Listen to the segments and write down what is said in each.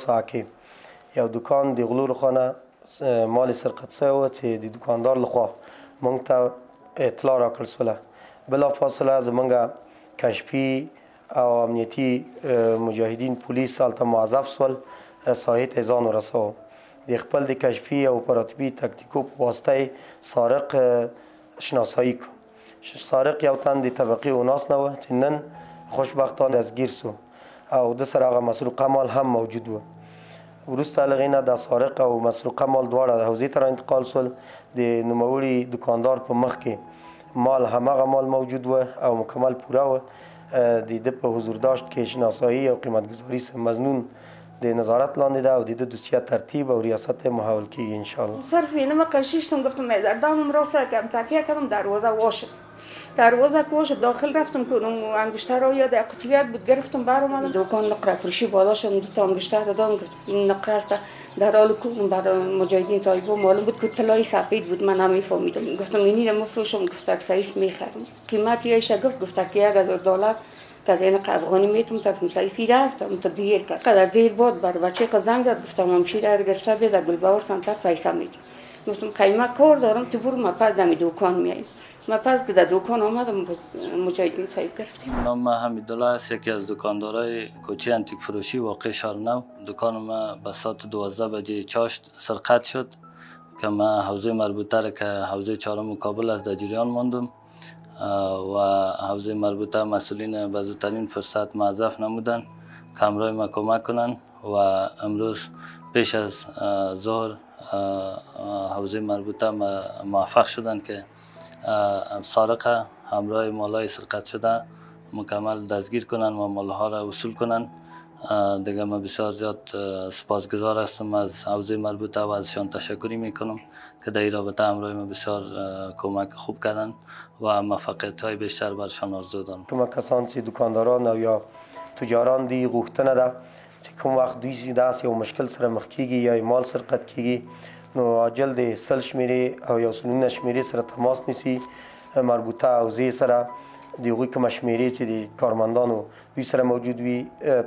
ساعت کې یو دکان د غلو لخوا مال سرقت شوی و چې د دکاندار لخوا موږ ته اطلاع راکړل شوله. بلافاصله زموږ کشفي او امنیتي مجاهدین پولیس هلته موظف شول، ساحې ته ځان ورساوه. د خپل د کشفي او اپراتیوي تکتیکو په واسطه سارق شناسایی کو. سارق یو تن د طبقې وناس نه و چې نن خوشبختانه دستگیر شو او د سره هغه مسروقه مال هم موجود و. وروسته له هغې نه د سارق او مسروقه مال دواړه حوزې ته را انتقال شول. د نوموړي دکاندار په مخ کې مال همغه مال موجود و او مکمل پوره و. د ده په حضورداشت کې شناسایی او قیمتگذاری مظنون د نظارت لاندې ده و د ده دوسیه ترتیب و ریاست محول کیږي انشاءالله. صرف اینو کشیشتم گفتم دامم را کردم تکیه کردم دروازه واشد. دروازه که واشد داخل رفتم که اون انگشتر را یاد قطعیت بود گرفتم بر اومدم دکان نقره فروشی بالا شدم دو تا انگشتر دادم این نقره است در حال که بعد مجاهدین صاحبا معلوم بود که طلای سفید بود من نمیفهمیدم گفتم اینی را مفروشم گفت اکسایس میخرم قیمت یه شگفت گفت که $1000 که این افغانی میتونم تفهم سایسی رفتم تا دیر کرد قدر دیر بود بر بچه که زنگ داد گفتم همشیره اگر گرفته بیاد گلباور سنتر پیسه میدی گفتم قیمه کار دارم تو برو ما پس دمی دکان میاییم. ما پس که در دکان آمدم مجاهدین صاحب گرفتیم. نام حمیدالله است، یکی از دکاندارای کوچه انتیک فروشی واقع شهر نو. دکان ما به ساعت 12 بجه چاشت سرقت شد که ما حوزه مربوطه را که حوزه چهارم مقابل است در جریان ماندم و حوزه مربوطه مسئولین به زودترین فرصت موظف نمودن که همراه ما کمک کنن و امروز پیش از ظهر حوزه مربوطه موفق شدن که سارق همراه مالای سرقت شده مکمل دستگیر کنن و مالها را وصول کنن. دیگه من بسیار زیاد سپاسگزار هستم از حوزه مربوطه و ازشان تشکری میکنم که در این رابطه همراه ما بسیار کمک خوب کردن و موفقیت های بیشتر برشان آرزو دارم. کوم کسان چې دکانداران او یا تجاران دی غوښتنه ده چې کوم وخت دوی داسې یو مشکل سره مخ کیږي یا مال سرقت کیږي نو عاجل د سل شمیرې او یو سلونه شمیرې سره تماس نیسي مربوطه حوزې سره د هغوی کومه شمیرې چې د کارمندانو دوی سره موجود وي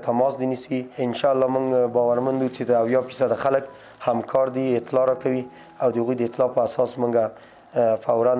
تماس دې نیسي. انشاءالله موږ باورمند یو چې د 80% خلک همکار دي اطلاع راکوي او د هغوی د اطلاع په اساس موږ فورا